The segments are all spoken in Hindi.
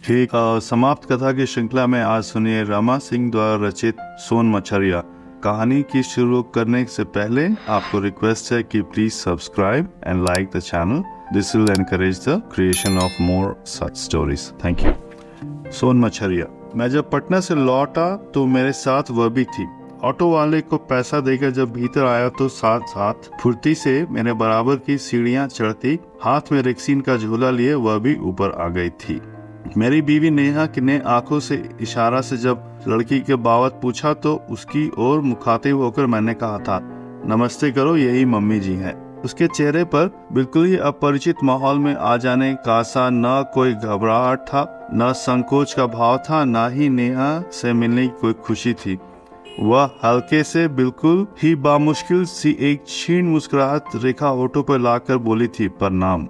एक समाप्त कथा की श्रृंखला में आज सुनिए रमा सिंह द्वारा रचित सोन मछरिया। कहानी की शुरू करने से पहले आपको रिक्वेस्ट है कि please subscribe and like the channel. This will encourage the creation of more such stories. Thank you. Son Machhariya. मैं जब पटना से लौटा तो मेरे साथ वह भी थी। ऑटो वाले को पैसा देकर जब भीतर आया तो साथ साथ फुर्ती से मेरे बराबर की सीढ़ियां चढ़ती, हाथ में रेक्सीन का झोला लिए वह भी ऊपर आ गई थी। मेरी बीवी नेहा ने आंखों से इशारा से जब लड़की के बाबत पूछा तो उसकी ओर मुखातिब होकर मैंने कहा था, नमस्ते करो, यही मम्मी जी हैं। उसके चेहरे पर बिल्कुल ही अपरिचित माहौल में आ जाने का सा न कोई घबराहट था, न संकोच का भाव था, न ही नेहा से मिलने की कोई खुशी थी। वह हल्के से बिल्कुल ही बामुश्किल सी एक क्षीण मुस्कुराहट रेखा होठों पर लाकर बोली थी, प्रणाम।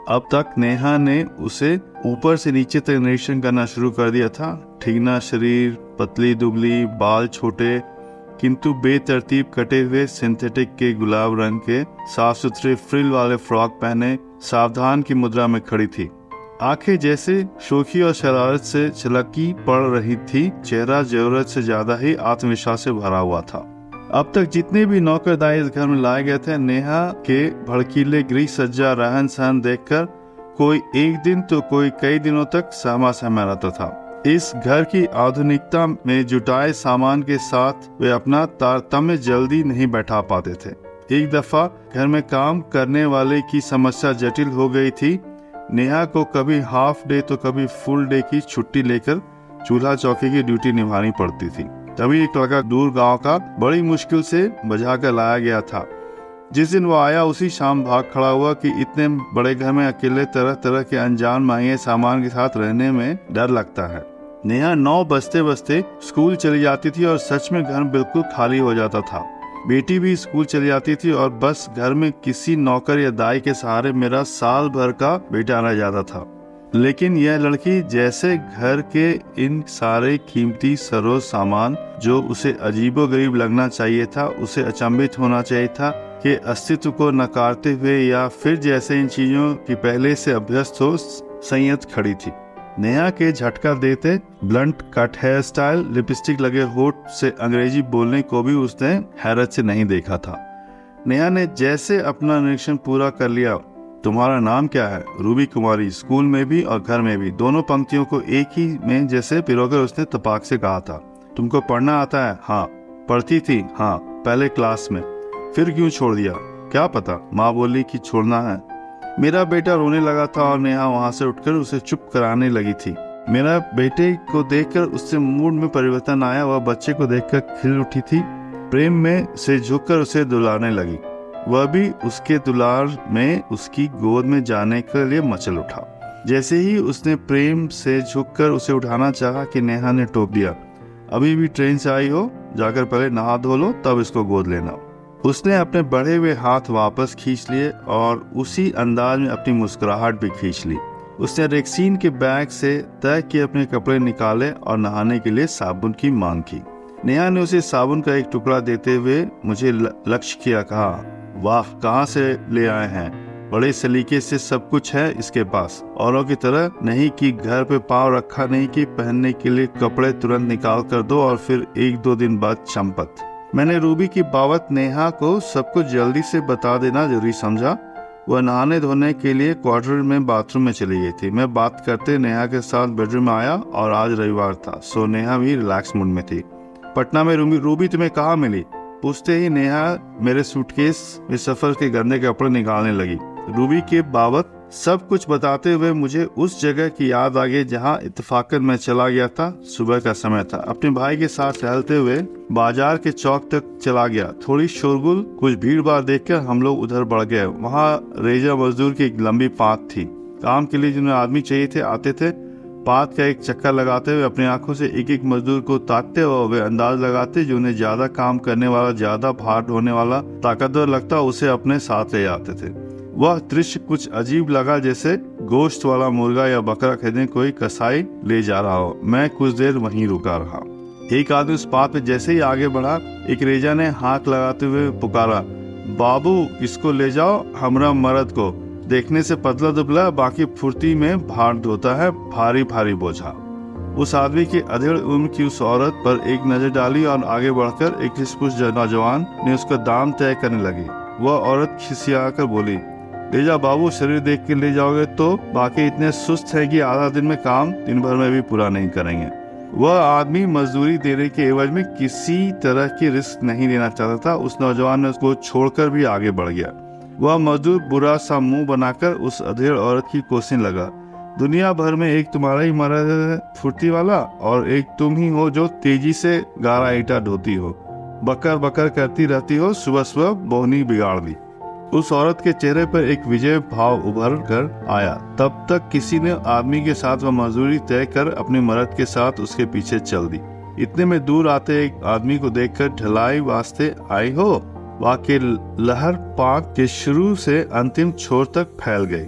अब तक नेहा ने उसे ऊपर से नीचे तक निरीक्षण करना शुरू कर दिया था। ठीकना शरीर, पतली दुबली, बाल छोटे किंतु बेतरतीब कटे हुए सिंथेटिक के गुलाब रंग के साफ सुथरे फ्रिल वाले फ्रॉक पहने सावधान की मुद्रा में खड़ी थी। आंखें जैसे शोखी और शरारत से छलकी पड़ रही थी। चेहरा जरूरत से ज्यादा ही आत्मविश्वास से भरा हुआ था। अब तक जितने भी नौकरदाई इस घर में लाए गए थे, नेहा के भड़कीले गृह सज्जा रहन सहन देखकर कोई एक दिन तो कोई कई दिनों तक सहमा सहमा रहता था। इस घर की आधुनिकता में जुटाए सामान के साथ वे अपना तारतम्य जल्दी नहीं बैठा पाते थे। एक दफा घर में काम करने वाले की समस्या जटिल हो गई थी। नेहा को कभी हाफ डे तो कभी फुल डे की छुट्टी लेकर चूल्हा चौकी की ड्यूटी निभानी पड़ती थी। तभी एक लड़का दूर गांव का बड़ी मुश्किल से बजा कर लाया गया था। जिस दिन वो आया उसी शाम भाग खड़ा हुआ कि इतने बड़े घर में अकेले तरह तरह के अनजान महंगे सामान के साथ रहने में डर लगता है। नेहा 9 बजते बजते स्कूल चली जाती थी और सच में घर बिल्कुल खाली हो जाता था। बेटी भी स्कूल चली जाती थी और बस घर में किसी नौकर या दाई के सहारे मेरा साल भर का बेटा रह जाता था। लेकिन यह लड़की जैसे घर के इन सारे कीमती सरोज सामान जो उसे अजीबोगरीब लगना चाहिए था, उसे अचंभित होना चाहिए था कि अस्तित्व को नकारते हुए या फिर जैसे इन चीजों की पहले से अभ्यस्त हो संयत खड़ी थी। नेहा के झटका देते blunt cut hairstyle, lipstick लगे होठ से अंग्रेजी बोलने को भी उसने हैरत से नहीं देखा था। नेहा ने जैसे अपना निरीक्षण पूरा कर लिया, तुम्हारा नाम क्या है? रूबी कुमारी। स्कूल में भी और घर में भी दोनों पंक्तियों को एक ही में जैसे पिरोकर उसने तपाक से कहा था। तुमको पढ़ना आता है? हाँ। पढ़ती थी? हाँ, पहले क्लास में। फिर क्यों छोड़ दिया? क्या पता, माँ बोली कि छोड़ना है। मेरा बेटा रोने लगा था और नेहा वहाँ से उठकर उसे चुप कराने लगी थी। मेरा बेटे को देखकर उससे मूड में परिवर्तन आया। वह बच्चे को देखकर खिल उठी थी। प्रेम में से झुककर उसे दुलारने लगी। वह भी उसके दुलार में उसकी गोद में जाने के लिए मचल उठा। जैसे ही उसने प्रेम से झुककर उसे उठाना चाहा कि नेहा ने टोक दिया, अभी भी ट्रेन से आई हो, जाकर पहले नहा धो लो तब इसको गोद लेना। उसने अपने बढ़े हुए हाथ वापस खींच लिए और उसी अंदाज में अपनी मुस्कुराहट भी खींच ली। उसने रेक्सीन के बैग से तय किए अपने कपड़े निकाले और नहाने के लिए साबुन की मांग की। नेहा ने उसे साबुन का एक टुकड़ा देते हुए मुझे लक्ष्य किया, कहा, वाह, कहाँ से ले आए हैं? बड़े सलीके से सब कुछ है इसके पास। औरों की तरह नहीं कि घर पे पाँव रखा नहीं कि पहनने के लिए कपड़े तुरंत निकाल कर दो और फिर 1-2 दिन बाद चंपत। मैंने रूबी की बाबत नेहा को सब कुछ जल्दी से बता देना जरूरी समझा। वह नहाने धोने के लिए क्वार्टर में बाथरूम में चली गई थी। मैं बात करते नेहा के साथ बेडरूम में आया और आज रविवार था, सो नेहा भी रिलैक्स मूड में थी। पटना में रूबी तुम्हें कहाँ मिली? पूछते ही नेहा मेरे सूटकेस में सफर के गंदे कपड़े निकालने लगी। रूबी के बाबत सब कुछ बताते हुए मुझे उस जगह की याद आ गई जहाँ इत्तेफाकन मैं चला गया था। सुबह का समय था। अपने भाई के साथ टहलते हुए बाजार के चौक तक चला गया। थोड़ी शोरगुल, कुछ भीड़ भाड़ देखकर हम लोग उधर बढ़ गए। वहाँ रेजा मजदूर की एक लंबी पात थी। काम के लिए जिन्हें आदमी चाहिए थे आते थे। पात का एक चक्कर लगाते हुए अपनी आंखों से एक एक मजदूर को ताकते और वे अंदाज लगाते जो उन्हें ज्यादा काम करने वाला, ज्यादा भार ढोने वाला, ताकतवर लगता उसे अपने साथ ले जाते थे। वह दृश्य कुछ अजीब लगा, जैसे गोश्त वाला मुर्गा या बकरा खरीदने कोई कसाई ले जा रहा हो। मैं कुछ देर वहीं रुका रहा। एक आदमी उस पात में जैसे ही आगे बढ़ा, एक रेजा ने हाथ लगाते हुए पुकारा, बाबू इसको ले जाओ हमरा मर्द को। देखने से पतला दुबला, बाकी फुर्ती में भार ढोता है भारी भारी बोझा। उस आदमी की अधेड़ उम्र की उस औरत पर एक नजर डाली और आगे बढ़कर एक स्पुष्ट नौजवान ने उसका दाम तय करने लगी। वह औरत खिसियाकर बोली, ले जाओ बाबू, शरीर देख के ले जाओगे तो बाकी इतने सुस्त है कि आधा दिन में काम दिन भर में भी पूरा नहीं करेंगे। वह आदमी मजदूरी देने के एवज में किसी तरह की रिस्क नहीं लेना चाहता था। उस नौजवान ने उसको छोड़कर भी आगे बढ़ गया। वह मजदूर बुरा सा मुंह बनाकर उस अधेड़ औरत की कोसने लगा। दुनिया भर में एक तुम्हारा ही मर्द है फुर्ती वाला, और एक तुम ही हो जो तेजी से गारा ईटा ढोती हो, बकर बकर करती रहती हो, सुबह सुबह बोहनी बिगाड़ दी। उस औरत के चेहरे पर एक विजय भाव उभर कर आया। तब तक किसी ने आदमी के साथ वह मजदूरी तय कर अपने मर्द के साथ उसके पीछे चल दी। इतने में दूर आते एक आदमी को देखकर ढलाई वास्ते आई हो, वाकई लहर पाक के शुरू से अंतिम छोर तक फैल गई।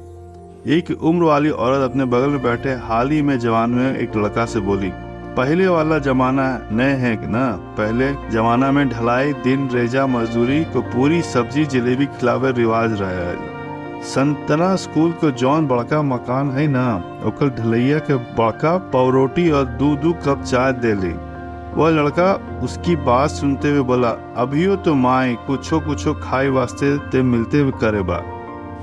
एक उम्र वाली औरत अपने बगल में बैठे हाल ही में जवान में एक लड़का से बोली, पहले वाला जमाना नए है ना, पहले जमाना में ढलाई दिन रेजा मजदूरी को पूरी सब्जी जलेबी खिलावे रिवाज रहा है। संतना स्कूल को जौन बड़का मकान है ना, ओकर ढलैया के बड़का पवरोटी और दू कप चाय दे ली। वह लड़का उसकी बात सुनते हुए बोला, अभियो तो माए कुछो खाई वास्ते ते मिलते हुए करे बा।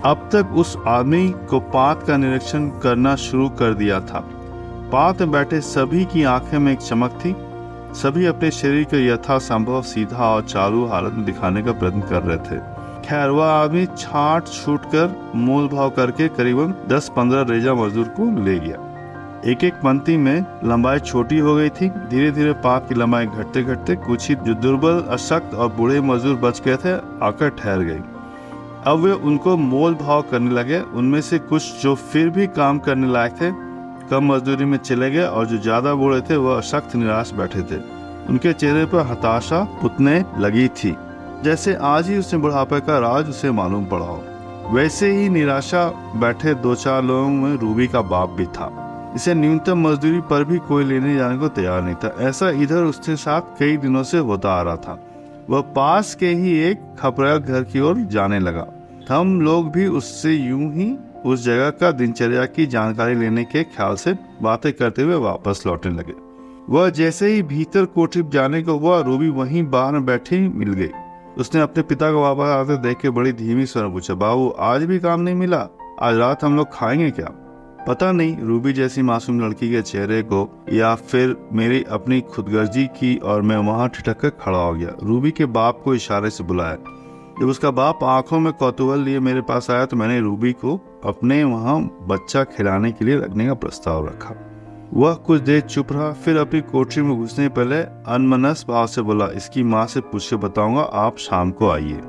अब तक उस आदमी को पात का निरीक्षण करना शुरू कर दिया था। पात में बैठे सभी की आंखें में एक चमक थी। सभी अपने शरीर को यथासंभव सीधा और चालू हालत में दिखाने का प्रयत्न कर रहे थे। खैर वह आदमी छाट छूट कर मोल भाव करके करीबन 10-15 रेजा मजदूर को ले गया। एक एक पंक्ति में लंबाई छोटी हो गई थी। धीरे धीरे पात की लंबाई घटते घटते कुछ ही जो दुर्बल, अशक्त और बूढ़े मजदूर बच गए थे आकर ठहर गई। अब वे उनको मोल भाव करने लगे। उनमें से कुछ जो फिर भी काम करने लायक थे कम मजदूरी में चले गए, और जो ज्यादा बूढ़े थे वह सख्त निराश बैठे थे। उनके चेहरे पर हताशा पुतने लगी थी, जैसे आज ही उसने बुढ़ापे का राज उसे मालूम पड़ा हो। वैसे ही निराशा बैठे 2-4 लोगों में रूबी का बाप भी था। इसे न्यूनतम मजदूरी पर भी कोई लेने जाने को तैयार नहीं था। ऐसा इधर उसके साथ कई दिनों से होता आ रहा था। वह पास के ही एक खपरा घर की ओर जाने लगा। हम लोग भी उससे यूं ही उस जगह का दिनचर्या की जानकारी लेने के ख्याल से बातें करते हुए वापस लौटने लगे। वह जैसे ही भीतर कोठरी जाने को हुआ, रूबी वहीं बाहर बैठी मिल गई। उसने अपने पिता को वापस आते देख के बड़ी धीमी स्वर में पूछा, बाबू आज भी काम नहीं मिला? आज रात हम लोग खाएंगे क्या? पता नहीं रूबी जैसी मासूम लड़की के चेहरे को या फिर मेरी अपनी खुदगर्जी की, और मैं वहां ठिठक कर खड़ा हो गया। रूबी के बाप को इशारे से बुलाया। जब उसका बाप आंखों में कौतूहल लिए मेरे पास आया तो मैंने रूबी को अपने वहां बच्चा खिलाने के लिए रखने का प्रस्ताव रखा। वह कुछ देर चुप रहा, फिर अपनी कोठरी में घुसने पहले अनमनस भाव से बोला, इसकी माँ से पूछ के बताऊंगा, आप शाम को आइए।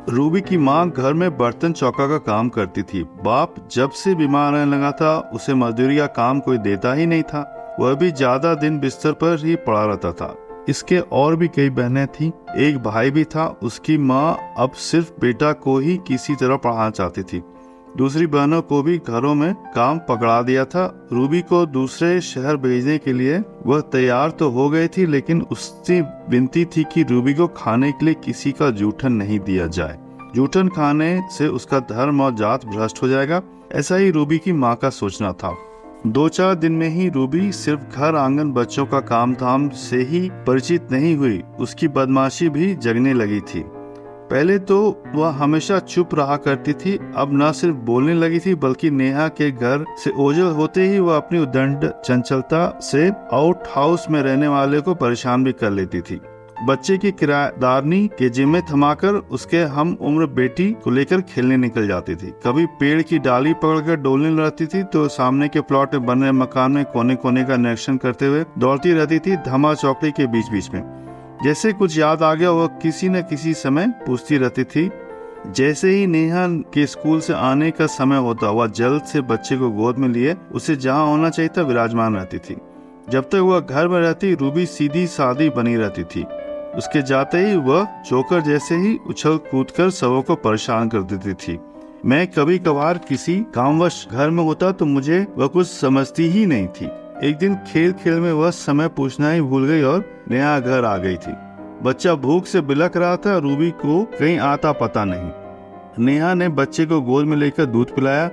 रूबी की माँ घर में बर्तन चौका का काम करती थी। बाप जब से बीमार रहने लगा था उसे मजदूरी का काम कोई देता ही नहीं था। वह भी ज्यादा दिन बिस्तर पर ही पड़ा रहता था। इसके और भी कई बहनें थीं, एक भाई भी था। उसकी माँ अब सिर्फ बेटा को ही किसी तरह पढ़ाना चाहती थी। दूसरी बहनों को भी घरों में काम पकड़ा दिया था। रूबी को दूसरे शहर भेजने के लिए वह तैयार तो हो गई थी, लेकिन उससे विनती थी कि रूबी को खाने के लिए किसी का जूठन नहीं दिया जाए। जूठन खाने से उसका धर्म और जात भ्रष्ट हो जाएगा, ऐसा ही रूबी की माँ का सोचना था। 2-4 दिन में ही रूबी सिर्फ घर आंगन बच्चों का काम धाम से ही परिचित नहीं हुई, उसकी बदमाशी भी जगने लगी थी। पहले तो वह हमेशा चुप रहा करती थी, अब न सिर्फ बोलने लगी थी बल्कि नेहा के घर से ओझल होते ही वह अपनी उद्दंड चंचलता से आउट हाउस में रहने वाले को परेशान भी कर लेती थी। बच्चे की किराएदारनी के जिम्मे थमाकर उसके हम उम्र बेटी को लेकर खेलने निकल जाती थी। कभी पेड़ की डाली पकड़कर डोलने लगती थी तो सामने के प्लॉट में बन रहे मकान में कोने कोने का निरीक्षण करते हुए दौड़ती रहती थी, धमा चौकड़ी के बीच बीच में। जैसे कुछ याद आ गया वह किसी न किसी समय पूछती रहती थी। जैसे ही नेहा के स्कूल से आने का समय होता वह जल्द से बच्चे को गोद में लिए उसे जहाँ होना चाहिए था विराजमान रहती थी। जब तक वह घर में रहती रूबी सीधी सादी बनी रहती थी। उसके जाते ही वह जोकर जैसे ही उछल कूद कर सबों को परेशान कर देती थी। मैं कभी कभार किसी कामवश घर में होता तो मुझे वह कुछ समझती ही नहीं थी। एक दिन खेल खेल में वह समय पूछना ही भूल गई और नेहा घर आ गई थी। बच्चा भूख से बिलख रहा था, रूबी को कहीं आता पता नहीं। नेहा ने बच्चे को गोद में लेकर दूध पिलाया।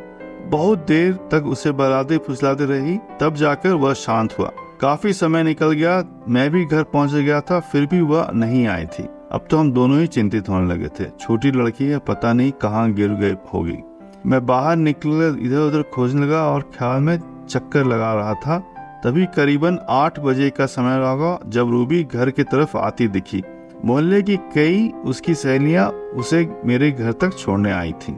बहुत देर तक उसे बहलाते फुसलाते रही, तब जाकर वह शांत हुआ। काफी समय निकल गया, मैं भी घर पहुंच गया था, फिर भी वह नहीं आई थी। अब तो हम दोनों ही चिंतित होने लगे थे। छोटी लड़की है, पता नहीं कहाँ गिर गई होगी। मैं बाहर निकल इधर उधर खोजने लगा और ख्याल में चक्कर लगा रहा था। तभी करीबन 8 बजे का समय लगा जब रूबी घर की तरफ आती दिखी। मोहल्ले की कई उसकी सहेलियां उसे मेरे घर तक छोड़ने आई थी।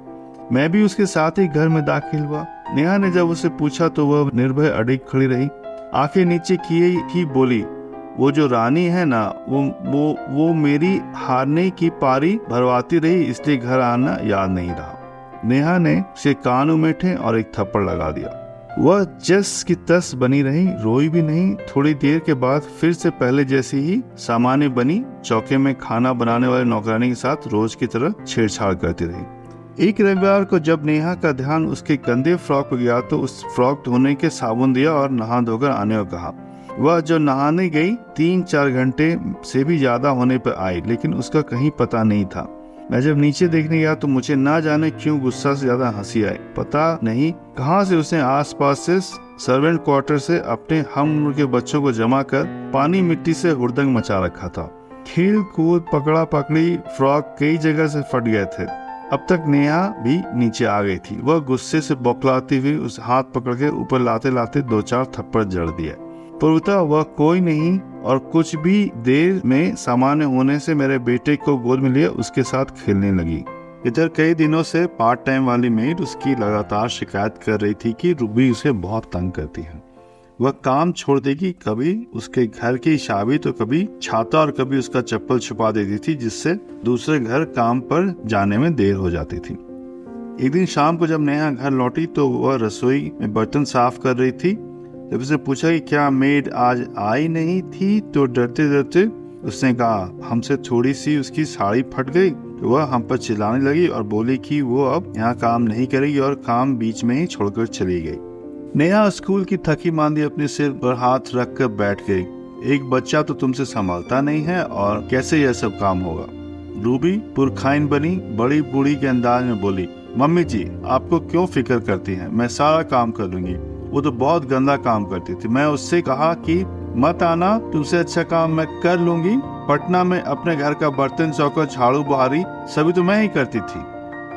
मैं भी उसके साथ ही घर में दाखिल हुआ। नेहा ने जब उसे पूछा तो वह निर्भय अड़िग खड़ी रही, आंखें नीचे किए ही बोली, वो जो रानी है ना, वो मेरी हारने की पारी भरवाती रही, इसलिए घर आना याद नहीं रहा। नेहा ने उसे कान उमेठे और एक थप्पड़ लगा दिया। वह जस की तस बनी रही, रोई भी नहीं। थोड़ी देर के बाद फिर से पहले जैसी ही सामान्य बनी, चौके में खाना बनाने वाले नौकरानी के साथ रोज की तरह छेड़छाड़ करती रही। एक रविवार को जब नेहा का ध्यान उसके गंदे फ्रॉक पर गया तो उस फ्रॉक धोने के साबुन दिया और नहा धोकर आने को कहा। वह जो नहाने गई 3-4 घंटे से भी ज्यादा होने पर आई, लेकिन उसका कहीं पता नहीं था। मैं जब नीचे देखने गया तो मुझे ना जाने क्यों गुस्सा से ज्यादा हंसी आई। पता नहीं कहां से उसने आसपास से सर्वेंट क्वार्टर से अपने हम उम्र के बच्चों को जमा कर पानी मिट्टी से हुड़दंग मचा रखा था। खेल कूद पकड़ा पकड़ी, फ्रॉक कई जगह से फट गए थे। अब तक नेहा भी नीचे आ गई थी। वह गुस्से से बौखलाती हुई उस हाथ पकड़ के ऊपर लाते लाते 2-4 थप्पड़ जड़ दिए। पूर्वतः वह कोई नहीं और कुछ भी देर में सामान्य होने से मेरे बेटे को गोद में लिए उसके साथ खेलने लगी। इधर कई दिनों से पार्ट टाइम वाली मेड उसकी लगातार शिकायत कर रही थी कि रूबी उसे बहुत तंग करती है। वह काम छोड़ देगी, कभी उसके घर की चाबी तो कभी छाता और कभी उसका चप्पल छुपा देती थी, जिससे दूसरे घर काम पर जाने में देर हो जाती थी। एक दिन शाम को जब नेहा घर लौटी तो वह रसोई में बर्तन साफ कर रही थी। जब उसे पूछा कि क्या मेड आज आई नहीं थी तो डरते डरते उसने कहा हमसे थोड़ी सी उसकी साड़ी फट गई। तो वह हम पर चिल्लाने लगी और बोली कि वो अब यहाँ काम नहीं करेगी और काम बीच में ही छोड़कर चली गई। नेहा स्कूल की थकी मांदी अपने सिर पर हाथ रख कर बैठ गई। एक बच्चा तो तुमसे संभालता नहीं है और कैसे यह सब काम होगा। रूबी पुरखाइन बनी बड़ी बूढ़ी के अंदाज में बोली, मम्मी जी आपको क्यों फिक्र करती हैं, मैं सारा काम कर लूंगी। वो तो बहुत गंदा काम करती थी। मैं उससे कहा कि मत आना, तुमसे अच्छा काम मैं कर लूंगी। पटना में अपने घर का बर्तन चौका झाड़ू बहारी सभी तो मैं ही करती थी।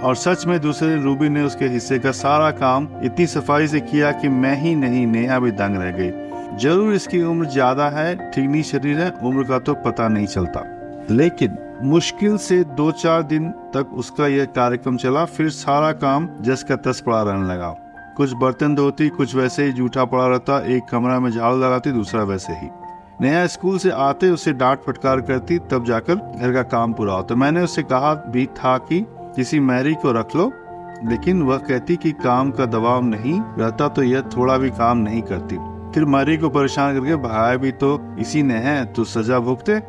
और सच में दूसरे दिन रूबी ने उसके हिस्से का सारा काम इतनी सफाई से किया कि मैं ही नहीं नेहा भी दंग रह गई। जरूर इसकी उम्र ज्यादा है, ठिगनी शरीर है, उम्र का तो पता नहीं चलता। लेकिन मुश्किल से 2-4 दिन तक उसका यह कार्यक्रम चला। फिर सारा काम जस का तस पड़ा रहने लगा। कुछ बर्तन धोती, कुछ वैसे ही जूठा पड़ा रहता। एक कमरा में झाड़ू लगाती, दूसरा वैसे ही। नेहा स्कूल से आते उसे डांट फटकार करती, तब जाकर घर का काम पूरा होता। मैंने उससे कहा भी था कि किसी मैरी को रख लो, लेकिन वह कहती कि काम का दबाव नहीं रहता तो यह थोड़ा भी काम नहीं करती। फिर मैरी को परेशान करके भगाया भी तो इसी ने है, तो सजा भुगते।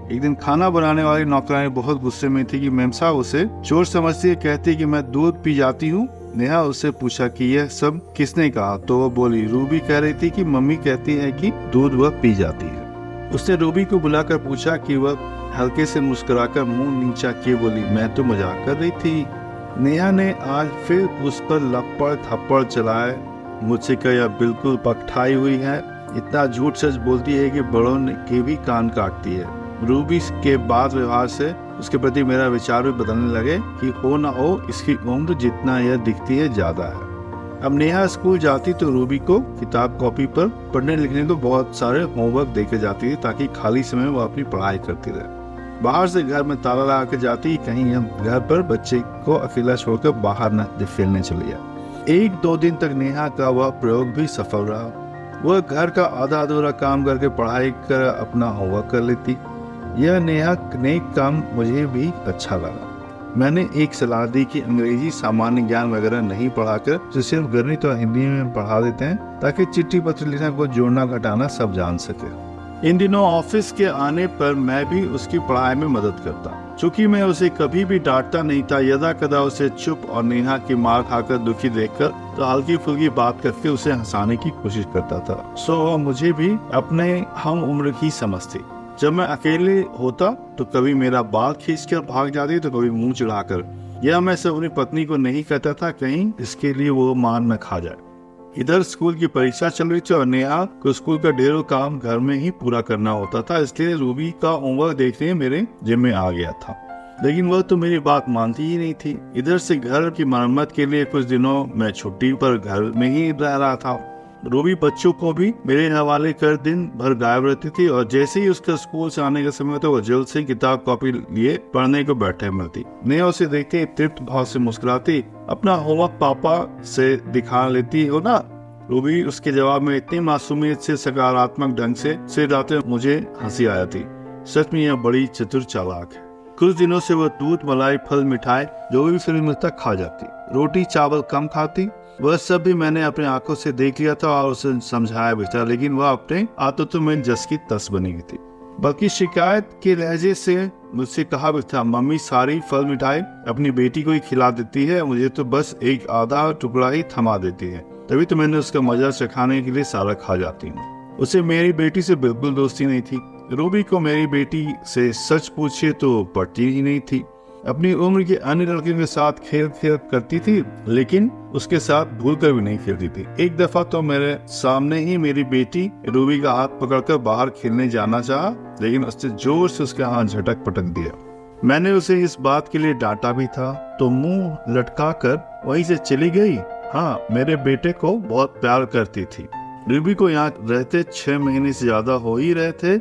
एक दिन खाना बनाने वाली नौकरानी बहुत गुस्से में थी कि मेम साहब उसे चोर समझती है, कहती कि मैं दूध पी जाती हूँ। नेहा उससे पूछा कि यह सब किसने कहा, तो वह बोली रूबी कह रही थी कि मम्मी कहती है कि दूध वह पी जाती है। उसने रूबी को बुलाकर पूछा कि वह हल्के से मुस्कुराकर मुंह नीचा किए बोली मैं तो मजाक कर रही थी। नेहा ने आज फिर उस पर लपड़ थप्पड़ चलाए। मुझसे क्या यह बिल्कुल पकठाई हुई है, इतना झूठ सच बोलती है कि बड़ों के भी कान काटती है। रूबी के बाद व्यवहार से उसके प्रति मेरा विचार भी बदलने लगे कि हो ना हो इसकी उम्र जितना यह दिखती है ज्यादा है। अब नेहा स्कूल जाती तो रूबी को किताब कॉपी पर पढ़ने लिखने को बहुत सारे होमवर्क देके जाती थी, ताकि खाली समय वो अपनी पढ़ाई करती रहे। बाहर से घर में ताला लगा के जाती, कहीं हम घर पर बच्चे को अकेला छोड़कर बाहर न खेलने चले जाए। 1-2 दिन तक नेहा का वह प्रयोग भी सफल रहा। वह घर का आधा अधूरा काम करके पढ़ाई कर अपना होमवर्क कर लेती। यह नेहा नेक काम मुझे भी अच्छा लगा। मैंने एक सलाह दी कि अंग्रेजी सामान्य ज्ञान वगैरह नहीं पढ़ाकर जो सिर्फ गणित और हिंदी में पढ़ा देते हैं, ताकि चिट्ठी पत्र लिखना को जोड़ना घटाना सब जान सके। इन दिनों ऑफिस के आने पर मैं भी उसकी पढ़ाई में मदद करता। चूंकि मैं उसे कभी भी डांटता नहीं था, यदा कदा उसे चुप और नेहा की मार खाकर दुखी देखकर तो हल्की फुल्की बात करके उसे हंसाने की कोशिश करता था। सो मुझे भी अपने हम उम्र की समझती। जब मैं अकेले होता तो कभी मेरा बाल खींचकर भाग जाती, तो कभी मुंह चिढ़ाकर यह मैं सब अपनी पत्नी को नहीं कहता था, कहीं इसके लिए वो मान न खा जाए। इधर स्कूल की परीक्षा चल रही थी और नेहा को स्कूल का ढेरों काम घर में ही पूरा करना होता था, इसलिए रूबी का होमवर्क देखने मेरे जिम्मे आ गया था। लेकिन वह तो मेरी बात मानती ही नहीं थी। इधर से घर की मरम्मत के लिए कुछ दिनों मैं छुट्टी पर घर में ही रह रहा था। रूबी बच्चों को भी मेरे हवाले कर दिन भर गायब रहती थी और जैसे ही उसका स्कूल से आने का समय तो वह जल्द से किताब कॉपी लिए पढ़ने को बैठे मिलती। नेहा उसे देखते तृप्त भाव से मुस्कुराती, अपना होमवर्क पापा से दिखा लेती हो ना। रूबी उसके जवाब में इतनी मासूमियत से सकारात्मक ढंग से सिराते मुझे हंसी आया थी। सच में यह बड़ी चतुर चालाक है। कुछ दिनों से वह दूध, मलाई, फल, मिठाई जो भी फिल्म मिलता खा जाती, रोटी चावल कम खाती। वह सब भी मैंने अपने आंखों से देख लिया था और उसे समझाया भी था, लेकिन वह अपने आदतों में जस की तस बनी हुई थी। बल्कि शिकायत के लहजे से मुझसे कहा भी था, मम्मी सारी फल मिठाई अपनी बेटी को ही खिला देती है, मुझे तो बस एक आधा टुकड़ा ही थमा देती है, तभी तो मैंने उसका मजा चखाने के लिए सारा खा जाती हूँ। उसे मेरी बेटी से बिल्कुल दोस्ती नहीं थी। रूबी को मेरी बेटी से सच पूछे तो पड़ती ही नहीं थी। अपनी उम्र के अन्य लड़कियों के साथ खेल करती थी, लेकिन उसके साथ भूलकर भी नहीं खेलती थी। एक दफा तो मेरे सामने ही मेरी बेटी रूबी का हाथ पकड़कर बाहर खेलने जाना चाहा, लेकिन उसने जोर से उसका हाथ झटक पटक दिया। मैंने उसे इस बात के लिए डांटा भी था, तो मुंह लटका कर वहीं से चली गई। हाँ, मेरे बेटे को बहुत प्यार करती थी। रूबी को यहाँ रहते 6 महीने से ज्यादा हो ही रहे थे।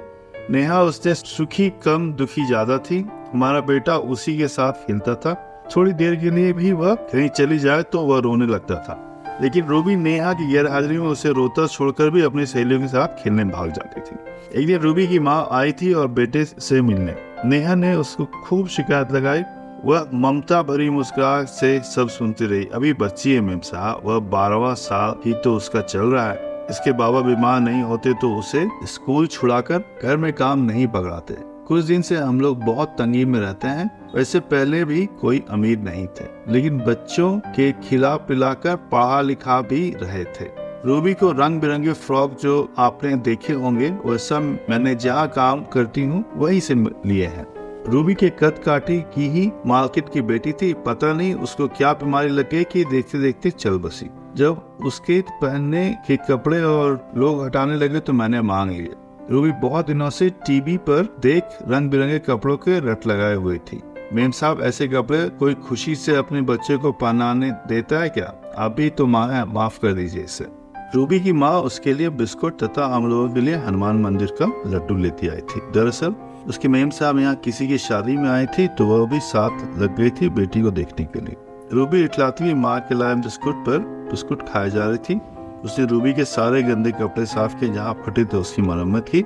नेहा उससे सुखी कम दुखी ज्यादा थी। हमारा बेटा उसी के साथ खेलता था। थोड़ी देर के लिए भी वह कहीं चली जाए तो वह रोने लगता था, लेकिन रूबी नेहा की गैर हाजिरी में उसे रोता छोड़कर भी अपनी सहेलियों के साथ खेलने भाग जाती थी। एक दिन रूबी की माँ आई थी और बेटे से मिलने। नेहा ने उसको खूब शिकायत लगाई। वह ममता भरी मुस्कुराहट से सब सुनती रही। अभी बच्ची है मेम साहब, वह 12वां साल ही तो उसका चल रहा है। इसके बाबा बीमार नहीं होते तो उसे स्कूल छुड़ाकर घर में काम नहीं पकड़ाते। कुछ दिन से हम लोग बहुत तंगी में रहते हैं। वैसे पहले भी कोई अमीर नहीं थे, लेकिन बच्चों के खिला पिलाकर पढ़ा लिखा भी रहे थे। रूबी को रंग बिरंगे फ्रॉक जो आपने देखे होंगे, वह सब मैंने जहाँ काम करती हूँ वहीं से लिए हैं। रूबी के कद काठी की ही मार्केट की बेटी थी। पता नहीं उसको क्या बीमारी लग गई कि देखते देखते चल बसी। जब उसके पहनने के कपड़े और लोग हटाने लगे तो मैंने मांग लिए। रूबी बहुत दिनों से टीवी पर देख रंग बिरंगे कपड़ों के रट लगाए हुए थी। मेम साहब, ऐसे कपड़े कोई खुशी से अपने बच्चे को पहनाने देता है क्या? आप भी तो माफ कर दीजिए इसे। रूबी की माँ उसके लिए बिस्कुट तथा हम लोगों के लिए हनुमान मंदिर का लड्डू लेती आई थी। दरअसल उसकी मेम साहब यहाँ किसी की शादी में आई थी, तो वह भी साथ लग गई थी बेटी को देखने के लिए। रूबी इटलाती हुई माँ के लाए बिस्कुट पर बिस्कुट खाए जा रही थी। उसने रूबी के सारे गंदे कपड़े साफ किए, जहाँ फटे थे उसकी मरम्मत की।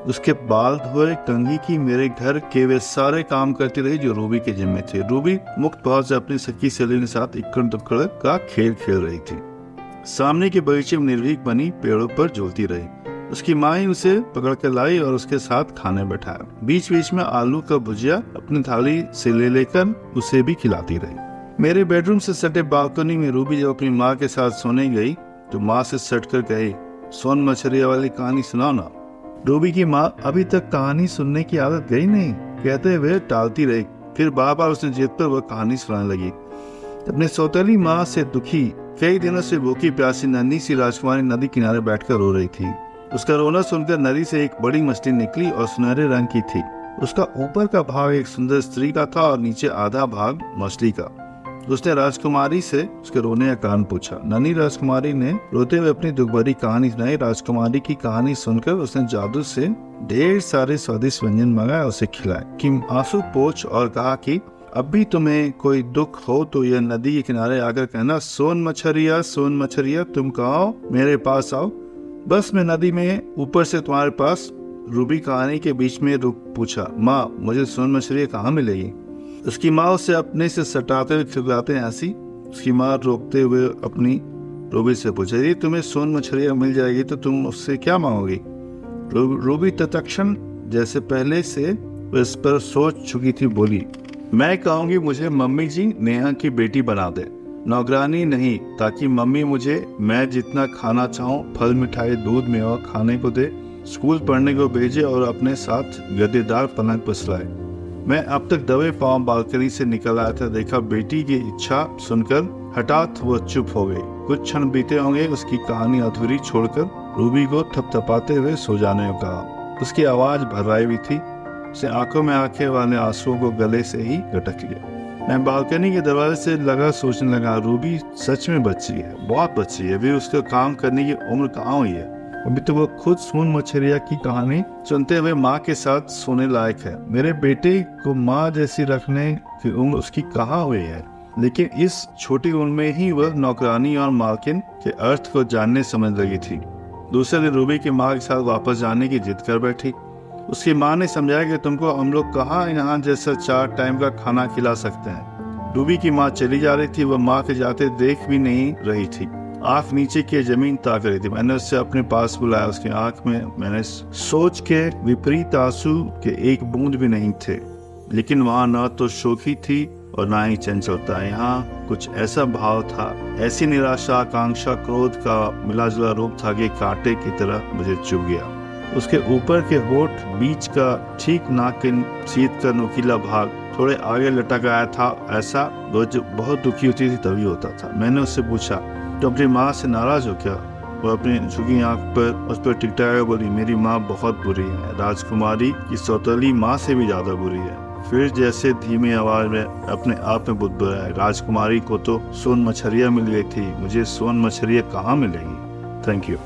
उसके बाल धोए, कंघी की, मेरे घर के वे सारे काम करती रही जो रूबी के जिम्मे थे। रूबी मुक्त भाव से अपनी सखी सहेली के साथ इक्कड़ दुक्कड़ का खेल खेल रही थी। सामने के बगीचे में निर्भीक बनी पेड़ों पर झूलती रही। उसकी माँ ही उसे पकड़ कर लाई और उसके साथ खाने बैठाया। बीच बीच में आलू का भुजिया अपनी थाली से ले लेकर उसे भी खिलाती रही। मेरे बेडरूम से सटे बालकनी में रूबी जब अपनी माँ के साथ सोने गई तो माँ से सटकर कही, सोन मछरिया वाली कहानी सुनाओ ना। रूबी की माँ अभी तक कहानी सुनने की आदत गई नहीं, कहते हुए टालती रही। फिर बार बार उसने जिद पर वह कहानी सुनाने लगी। अपने सौतेली माँ से दुखी, कई दिनों से भूखी प्यासी नन्ही सी राजकुमारी नदी किनारे बैठकर रो रही थी। उसका रोना सुनकर नदी से एक बड़ी मछली निकली और सुनहरे रंग की थी। उसका ऊपर का भाग एक सुंदर स्त्री का था और नीचे आधा भाग मछली का। उसने राजकुमारी से उसके रोने का कारण पूछा। नन्ही राजकुमारी ने रोते हुए अपनी दुख भरी कहानी सुनाई। राजकुमारी की कहानी सुनकर उसने जादू से ढेर सारे स्वादिष्ट व्यंजन मंगाए, उसे खिलाए कि आंसू पोंछ और कहा कि अब भी तुम्हें कोई दुख हो तो यह नदी के किनारे आकर कहना, सोन मछरिया तुम कहाँ मेरे पास आओ। बस मैं नदी में ऊपर से तुम्हारे पास। रूबी कहानी के बीच में रुक पूछा, माँ मुझे सोन मछरिया कहाँ मिलेगी? उसकी माँ उसे अपने से सटाते हुए खिलखिलाते हंसी। उसकी माँ रोकते हुए अपनी रूबी से पूछा, यदि तुम्हें सोन मछलियाँ मिल जाएगी तो तुम उससे क्या मांगोगी? रूबी तत्क्षण जैसे पहले से इस पर सोच चुकी थी बोली, मैं कहूँगी मुझे मम्मी जी नेहा की बेटी बना दे, नौकरानी नहीं, ताकि मम्मी मुझे मैं जितना खाना चाहूँ फल मिठाई दूध मेवा खाने को दे, स्कूल पढ़ने को भेजे और अपने साथ गद्देदार पलंग पर सुलाए। मैं अब तक दबे पांव बालकनी से निकल आया था। देखा बेटी की इच्छा सुनकर हठात वो चुप हो गई। कुछ क्षण बीते होंगे, उसकी कहानी अधूरी छोड़कर रूबी को थपथपाते हुए सो जाने को कहा। उसकी आवाज भर्राई हुई थी। उसने आंखों में आंखें वाले आंसुओं को गले से ही गटक लिया। मैं बालकनी के दरवाजे से लगा सोचने लगा, रूबी सच में बच्ची है, बहुत बच्ची है। अभी उसका काम करने की उम्र कहाँ हुई है। अभी तो वो खुद सोन मछरिया की कहानी सुनते हुए माँ के साथ सोने लायक है। मेरे बेटे को माँ जैसी रखने की उम्र उसकी कहाँ हुई है, लेकिन इस छोटी उम्र में ही वह नौकरानी और मालकिन के अर्थ को जानने समझ लगी थी। दूसरे दिन रूबी की माँ के साथ वापस जाने की जिद कर बैठी। उसकी माँ ने समझाया कि तुमको हम लोग कहाँ यहाँ जैसा 4 टाइम का खाना खिला सकते हैं। रूबी की माँ चली जा रही थी। वह माँ के जाते देख भी नहीं रही थी, आंख नीचे की जमीन ताक रही थी। मैंने उससे अपने पास बुलाया। उसकी आंख में मैंने सोच के विपरीत आंसू के एक बूंद भी नहीं थे, लेकिन वहाँ न तो शोखी थी और ना ही चंचलता। यहाँ कुछ ऐसा भाव था, ऐसी निराशा, आकांक्षा, क्रोध का मिलाजुला रूप था कि कांटे की तरह मुझे चुभ गया। उसके ऊपर के होठ, बीच का ठीक नाक के सीध का नुकीला भाग थोड़े आगे लटक आया था। ऐसा वो जो बहुत दुखी होती थी तभी होता था। मैंने उससे पूछा, तो अपनी माँ से नाराज हो क्या? वो अपनी झुकी आंख पर उस पर टिकटाया बोली, मेरी माँ बहुत बुरी है, राजकुमारी की सौतेली माँ से भी ज्यादा बुरी है। फिर जैसे धीमी आवाज में अपने आप में बुदबुदाया, राजकुमारी को तो सोन मछरिया मिल गई थी, मुझे सोन मछरिया कहाँ मिलेगी? Thank you.